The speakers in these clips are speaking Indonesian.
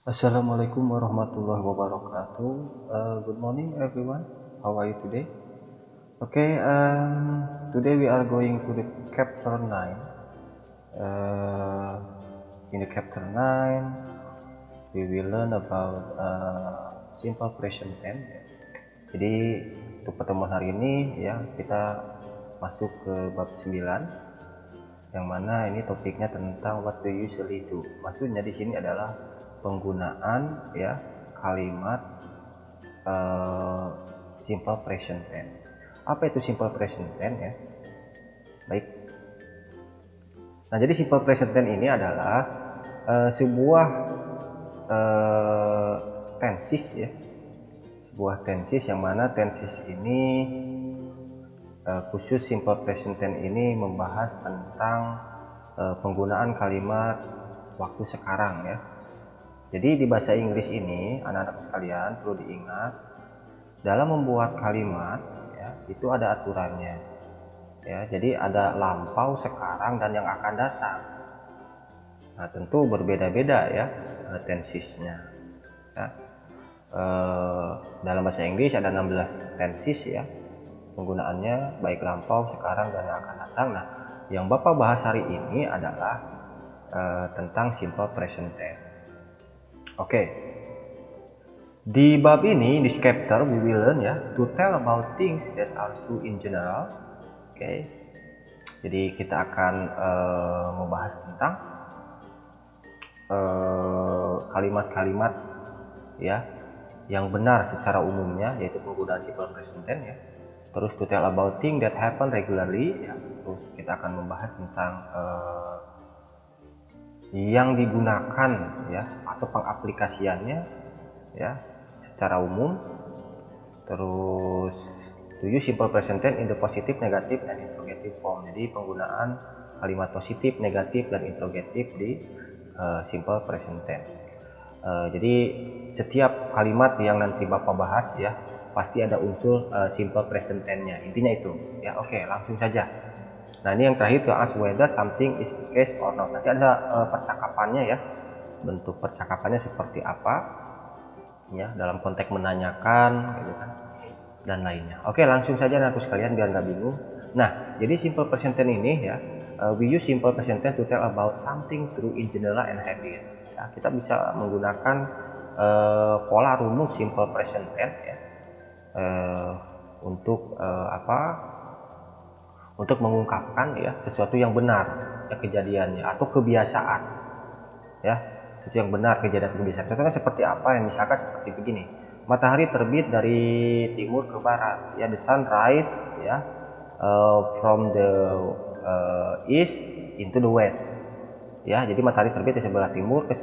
Assalamualaikum warahmatullahi wabarakatuh. Good morning, everyone. How are you today? Okay, today we are going to the chapter 9. In the chapter 9, we will learn about simple present tense. Jadi untuk pertemuan hari ini ya kita masuk ke bab 9, yang mana ini topiknya tentang what we usually do. Maksudnya di sini adalah penggunaan ya kalimat simple present tense. Apa itu simple present tense ya? Baik. Nah, jadi simple present tense ini adalah sebuah tenses ya. Sebuah tenses yang mana tenses ini khusus simple present tense ini membahas tentang penggunaan kalimat waktu sekarang ya. Jadi di bahasa Inggris ini anak-anak sekalian perlu diingat, dalam membuat kalimat ya itu ada aturannya ya. Jadi ada lampau, sekarang, dan yang akan datang. Nah, tentu berbeda-beda ya tensesnya ya. Dalam bahasa Inggris ada 16 tenses ya penggunaannya, baik lampau, sekarang, dan yang akan datang. Nah, yang Bapak bahas hari ini adalah tentang simple present tense. Oke. Di bab ini, di chapter, we will learn ya to tell about things that are true in general. Oke. Jadi kita akan membahas tentang kalimat-kalimat ya yang benar secara umumnya, yaitu penggunaan simple present tense ya. Terus to tell about things that happen regularly ya. Terus kita akan membahas tentang yang digunakan ya atau pengaplikasiannya ya secara umum. Terus to use simple present tense in the positive, negative, and interrogative form. Jadi penggunaan kalimat positif, negatif, dan interrogatif di simple present tense. Jadi setiap kalimat yang nanti Bapak bahas ya pasti ada unsur simple present tense-nya. Intinya itu ya. Oke, langsung saja. Nah, ini yang terakhir, to ask whether something is the case or not. Nanti ada percakapannya ya. Bentuk percakapannya seperti apa ya, dalam konteks menanyakan gitu kan, dan lainnya. Oke, langsung saja anak sekalian biar nggak bingung. Nah, jadi simple present tense ini ya, we use simple present tense to tell about something true in general and habit. Ya, kita bisa menggunakan pola rumus simple present tense ya untuk untuk mengungkapkan ya sesuatu yang benar ya kejadiannya atau kebiasaan ya, itu yang benar kejadian kebiasaan. Contohnya seperti apa ya, misalkan seperti begini, matahari terbit dari timur ke barat ya, the sun rise ya from the east into the west ya. Jadi matahari terbit dari sebelah timur ke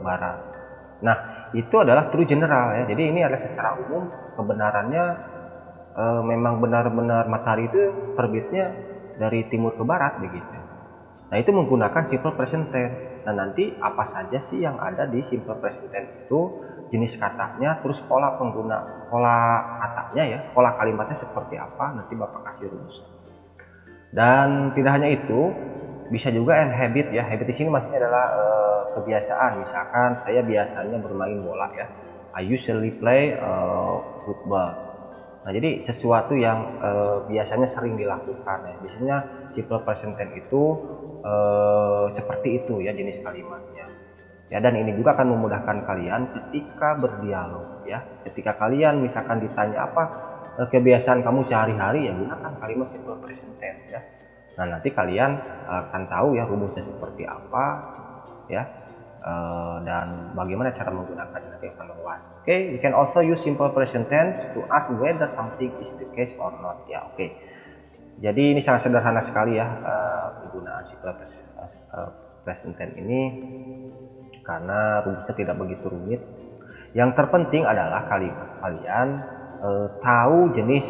barat. Nah, itu adalah true general ya. Jadi ini adalah secara umum kebenarannya memang benar-benar matahari itu terbitnya dari timur ke barat begitu. Nah, itu menggunakan simple present tense. Nah, nanti apa saja sih yang ada di simple present tense itu, jenis katanya, terus pola katanya ya, pola kalimatnya seperti apa, nanti Bapak kasih rumus. Dan tidak hanya itu, bisa juga and habit ya. Habit di sini maksudnya adalah kebiasaan. Misalkan saya biasanya bermain bola ya. I usually play football. Nah, jadi sesuatu yang biasanya sering dilakukan ya. Biasanya simple present tense itu seperti itu ya jenis kalimatnya. Ya, dan ini juga akan memudahkan kalian ketika berdialog ya. Ketika kalian misalkan ditanya apa kebiasaan kamu sehari-hari, ya gunakan kalimat simple present tense ya. Nah, nanti kalian akan tahu ya rumusnya seperti apa ya. Dan bagaimana cara menggunakannya nanti akan membahas. Oke, you can also use simple present tense to ask whether something is the case or not ya. Oke. Jadi ini sangat sederhana sekali ya penggunaan simple present tense ini, karena rumusnya tidak begitu rumit. Yang terpenting adalah kalian tahu jenis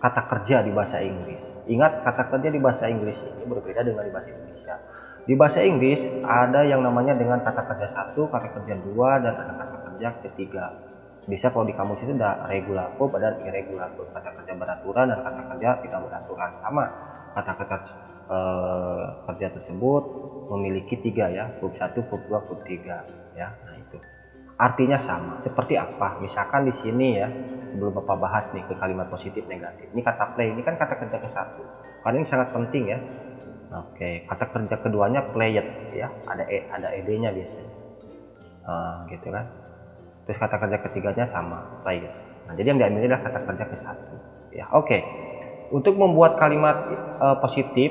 kata kerja di bahasa Inggris. Ingat, kata kerja di bahasa Inggris ini berbeda dengan di bahasa Indonesia. Di bahasa Inggris ada yang namanya dengan kata kerja 1, kata kerja 2, dan ada kata kerja ketiga. Bisa kalau di kamus itu ada regular verb dan irregular verb, kata kerja beraturan dan kata kerja tidak beraturan. Sama kata kerja kerja tersebut memiliki 3 ya, verb 1, verb 2, verb 3 ya. Nah itu artinya sama. Seperti apa? Misalkan di sini ya, sebelum Bapak bahas nih ke kalimat positif negatif. Ini kata play, ini kan kata kerja ke-1. Karena ini sangat penting ya. Oke, kata kerja keduanya played ya, ada ed-nya biasanya. Gitu kan. Terus kata kerja ketiganya sama, played. Nah, jadi yang diambil adalah kata kerja ke-1 ya. Oke. Untuk membuat kalimat positif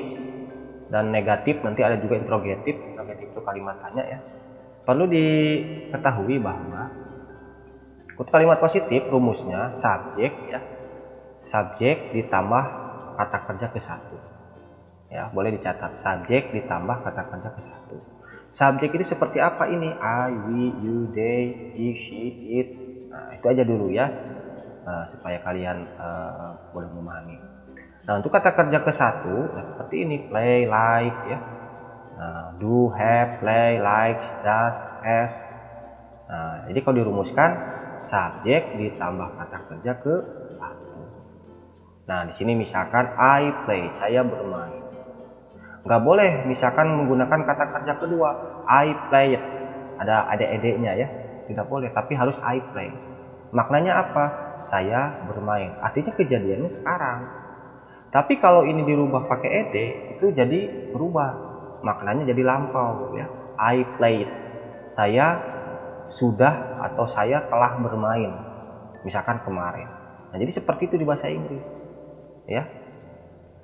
dan negatif, nanti ada juga interrogatif. Interrogatif itu kalimat tanya ya. Perlu diketahui bahwa untuk kalimat positif rumusnya subjek ya, subjek ditambah kata kerja ke-1 ya, boleh dicatat, subjek ditambah kata kerja ke-1. Subjek ini seperti apa ini? I, we, you, they, he, she, it. Nah itu aja dulu ya, supaya kalian boleh memahami. Nah untuk kata kerja ke-1 nah, seperti ini, play, like ya. Do, have, play, like, does, has. Nah, jadi kalau dirumuskan subjek ditambah kata kerja ke-1. Nah, di sini misalkan I play, saya bermain. Nggak boleh misalkan menggunakan kata kerja kedua, I played. Ada ed-nya ya. Tidak boleh, tapi harus I play. Maknanya apa? Saya bermain. Artinya kejadiannya sekarang. Tapi kalau ini dirubah pakai ed, itu jadi berubah. Maknanya jadi lampau ya. I played, saya sudah atau saya telah bermain, misalkan kemarin. Nah jadi seperti itu di bahasa Inggris ya,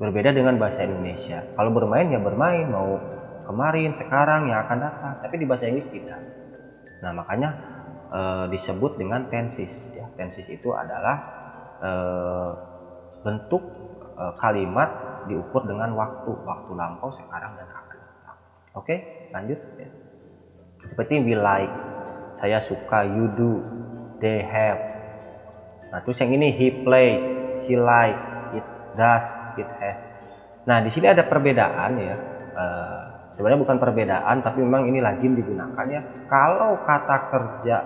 berbeda dengan bahasa Indonesia. Kalau bermain ya bermain, mau kemarin, sekarang, yang akan datang. Tapi di bahasa Inggris tidak. Nah makanya disebut dengan tenses ya. Tenses itu adalah bentuk kalimat diukur dengan waktu lampau, sekarang, dan akan. Oke, lanjut ya. Seperti we like, saya suka, you do, they have. Nah, terus yang ini he plays, she likes, it does, it has. Nah, di sini ada perbedaan ya. Sebenarnya bukan perbedaan, tapi memang ini lazim digunakan ya. Kalau kata kerja,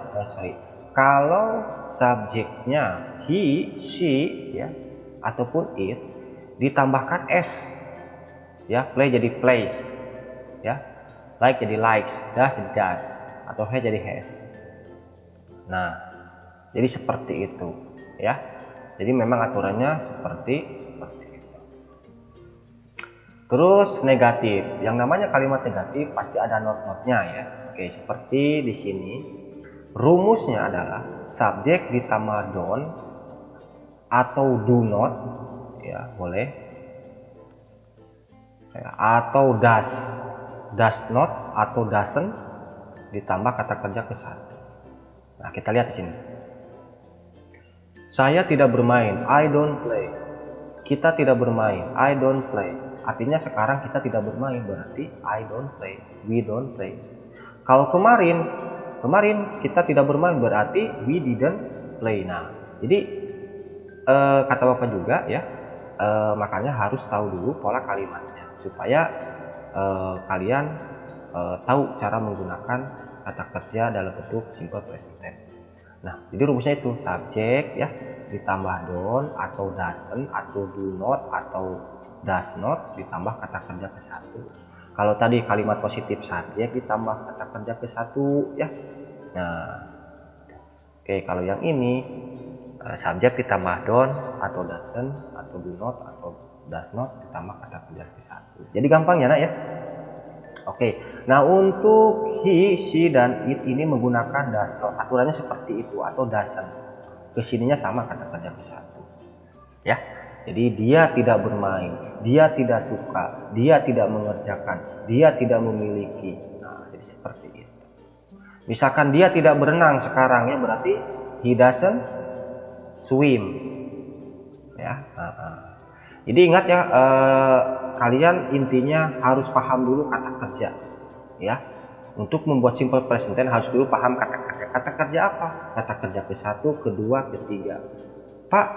kalau subjeknya he, she ya, ataupun it ditambahkan s ya, play jadi plays ya, like jadi likes, does jadi does, atau has jadi has. Nah jadi seperti itu ya, jadi memang aturannya seperti itu. Terus negatif, yang namanya kalimat negatif pasti ada not-notnya ya. Oke, seperti di sini rumusnya adalah subjek ditambah don't atau do not ya, boleh ya, atau does not atau doesn't ditambah kata kerja ke-1. Nah, kita lihat di sini. Saya tidak bermain, I don't play. Kita tidak bermain, I don't play. Artinya sekarang kita tidak bermain, berarti I don't play, we don't play. Kalau kemarin kita tidak bermain, berarti we didn't play. Nah, jadi kata Bapak juga ya, makanya harus tahu dulu pola kalimatnya supaya kalian tahu cara menggunakan kata kerja dalam bentuk simple present tense. Nah, jadi rumusnya itu subjek ya ditambah don't atau doesn't atau do not atau does not ditambah kata kerja ke-1. Kalau tadi kalimat positif subjek ditambah kata kerja ke-1 ya. Nah, oke, kalau yang ini subjek ditambah don't atau doesn't atau do not atau does not ditambah kata kerja ke-1. Jadi gampang ya nak ya. Oke, nah untuk he, she, dan it ini menggunakan does not. Aturannya seperti itu atau doesn't. Kesininya sama kata kerja ke-1 ya. Jadi dia tidak bermain, dia tidak suka, dia tidak mengerjakan, dia tidak memiliki. Nah, jadi seperti itu. Misalkan dia tidak berenang sekarang ya, berarti he doesn't swim ya. Jadi ingat ya, kalian intinya harus paham dulu kata kerja ya. Untuk membuat simple present tense harus dulu paham kata kerja. Kata kerja apa? Kata kerja ke-1, ke-2, ke-3. Pak,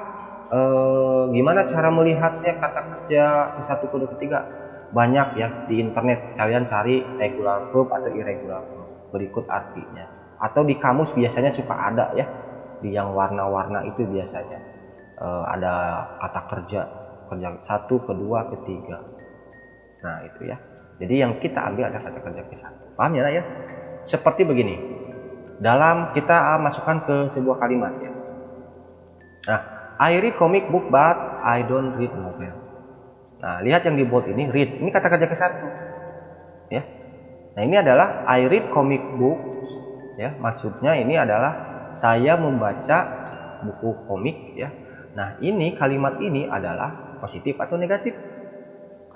gimana cara melihatnya kata kerja ke-1, ke-2, ke-3? Banyak ya di internet, kalian cari regular verb atau irregular verb, berikut artinya. Atau di kamus biasanya suka ada ya, di yang warna-warna itu biasanya ada kata kerja 1, ke-2, ke-3. Nah itu ya. Jadi yang kita ambil adalah kata kerja ke satu. Paham ya ya? Seperti begini. Dalam kita masukkan ke sebuah kalimat ya. Nah, I read comic book but I don't read novel. Nah, lihat yang di bold ini, read. Ini kata kerja ke satu. Ya. Nah, ini adalah I read comic book. Ya, maksudnya ini adalah saya membaca buku komik ya. Nah, ini kalimat ini adalah positif atau negatif?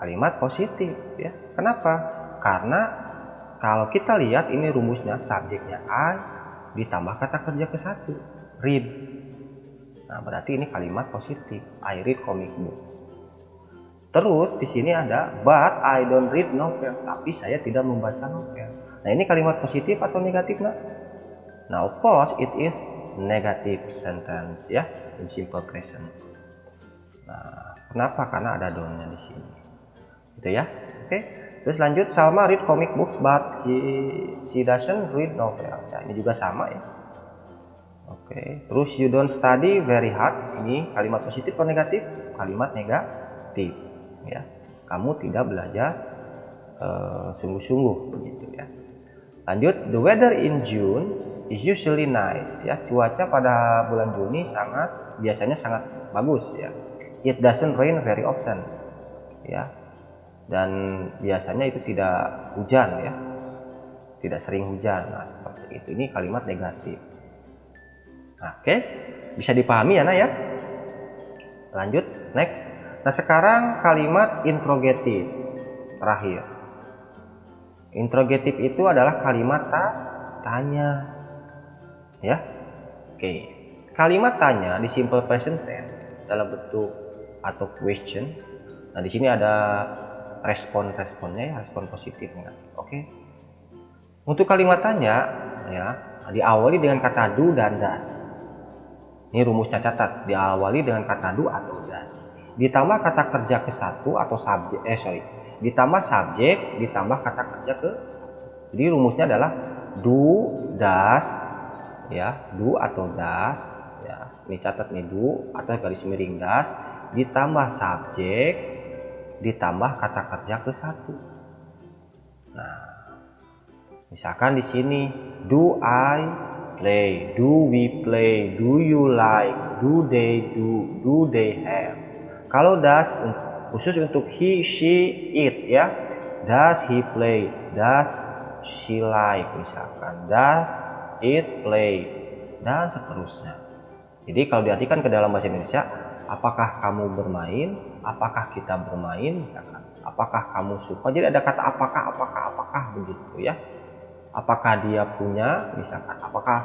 Kalimat positif ya. Kenapa? Karena kalau kita lihat ini rumusnya, subjeknya I ditambah kata kerja ke satu, read. Nah, berarti ini kalimat positif. I read comic book. Terus di sini ada but I don't read novel, tapi saya tidak membaca novel. Nah, ini kalimat positif atau negatif, Nak? Nah, of course it is negative sentence ya, in simple present. Nah, kenapa? Karena ada don't-nya di sini. Gitu ya. Oke. Terus lanjut, Salma read comic books but she doesn't read novel. Ya, ini juga sama ya. Oke. Terus you don't study very hard. Ini kalimat positif atau negatif? Kalimat negatif. Ya. Kamu tidak belajar sungguh-sungguh begitu ya. Lanjut, the weather in June is usually nice. Ya, cuaca pada bulan Juni biasanya sangat bagus ya. It doesn't rain very often. Ya. Dan biasanya itu tidak hujan ya, tidak sering hujan. Nah, seperti itu. Ini kalimat negatif. Oke, bisa dipahami ya, Nak ya. Lanjut, next. Nah, sekarang kalimat interrogative terakhir. Interrogative itu adalah kalimat tanya ya. Oke, kalimat tanya di simple present tense dalam bentuk atau question. Nah, di sini ada responnya ya, respon positif negatif. Oke. Untuk kalimat tanya ya, diawali dengan kata do dan does. Ini rumusnya, catat, diawali dengan kata do atau does. Ditambah kata kerja ke satu atau subjek, ditambah subjek, ditambah kata kerja ke. Jadi rumusnya adalah do, does ya, do atau does ya. Ini catat nih, do atau garis miring does ditambah subjek ditambah kata kerja ke satu. Nah, misalkan di sini do I play, do we play, do you like, do they have. Kalau does khusus untuk he, she, it ya. Does he play, does she like, misalkan does it play, dan seterusnya. Jadi kalau diartikan ke dalam bahasa Indonesia, apakah kamu bermain, apakah kita bermain, misalkan apakah kamu suka. Jadi ada kata apakah begitu ya. Apakah dia punya, misalkan apakah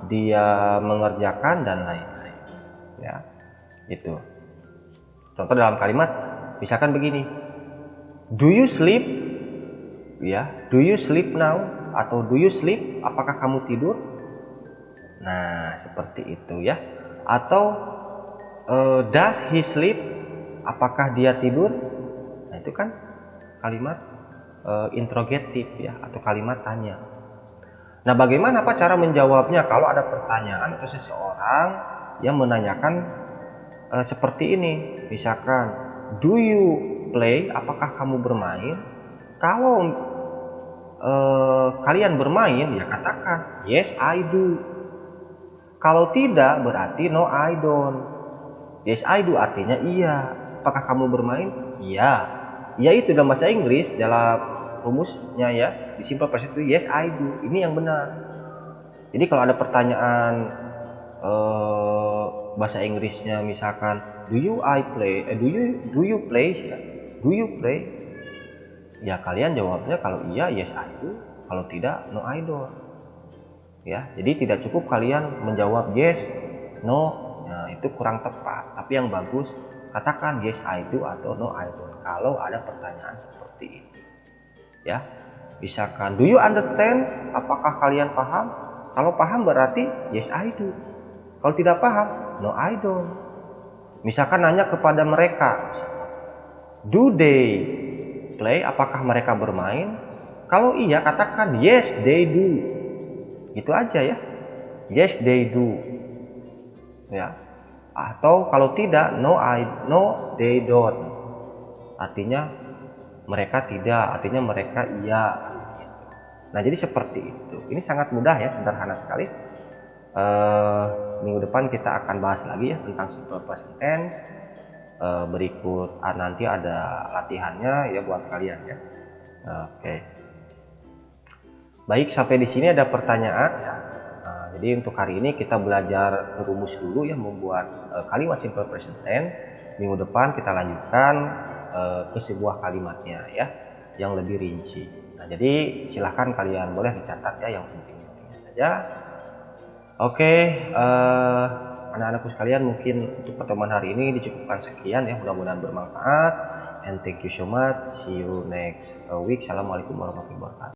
dia mengerjakan, dan lain-lain ya. Itu contoh dalam kalimat, misalkan begini, do you sleep ya, do you sleep now, atau do you sleep, apakah kamu tidur. Nah, seperti itu ya. Atau does he sleep, apakah dia tidur. Nah, itu kan kalimat interrogatif ya, atau kalimat tanya. Nah, bagaimana cara menjawabnya kalau ada pertanyaan atau seseorang yang menanyakan seperti ini, misalkan do you play, apakah kamu bermain. Kalau kalian bermain, ya katakan yes I do. Kalau tidak, berarti no I don't. Yes I do artinya iya. Apakah kamu bermain? Iya. Iya itu dalam bahasa Inggris, dalam rumusnya ya, di simple present itu yes I do. Ini yang benar. Jadi kalau ada pertanyaan bahasa Inggrisnya, misalkan do you play, ya kalian jawabnya kalau iya yes I do, kalau tidak no I don't. Ya, jadi tidak cukup kalian menjawab yes, no, nah itu kurang tepat. Tapi yang bagus katakan yes I do atau no I don't kalau ada pertanyaan seperti ini. Ya, misalkan do you understand, apakah kalian paham? Kalau paham berarti yes I do. Kalau tidak paham, no I don't. Misalkan nanya kepada mereka, do they play, apakah mereka bermain? Kalau iya katakan yes they do. Itu aja ya, yes they do ya. Atau kalau tidak no they don't, artinya mereka tidak, artinya mereka iya. Nah, jadi seperti itu. Ini sangat mudah ya, sederhana sekali. Minggu depan kita akan bahas lagi ya tentang simple present tense. Berikut nanti ada latihannya ya buat kalian ya. Oke. Baik, sampai di sini ada pertanyaan ya. Jadi untuk hari ini kita belajar rumus dulu ya membuat kalimat simple present tense. Minggu depan kita lanjutkan ke sebuah kalimatnya ya yang lebih rinci. Nah, jadi silahkan kalian boleh dicatat ya yang penting-pentingnya saja. Oke, anak-anakku sekalian, mungkin untuk pertemuan hari ini dicukupkan sekian ya, mudah-mudahan bermanfaat, and thank you so much. See you next week. Assalamualaikum warahmatullahi wabarakatuh.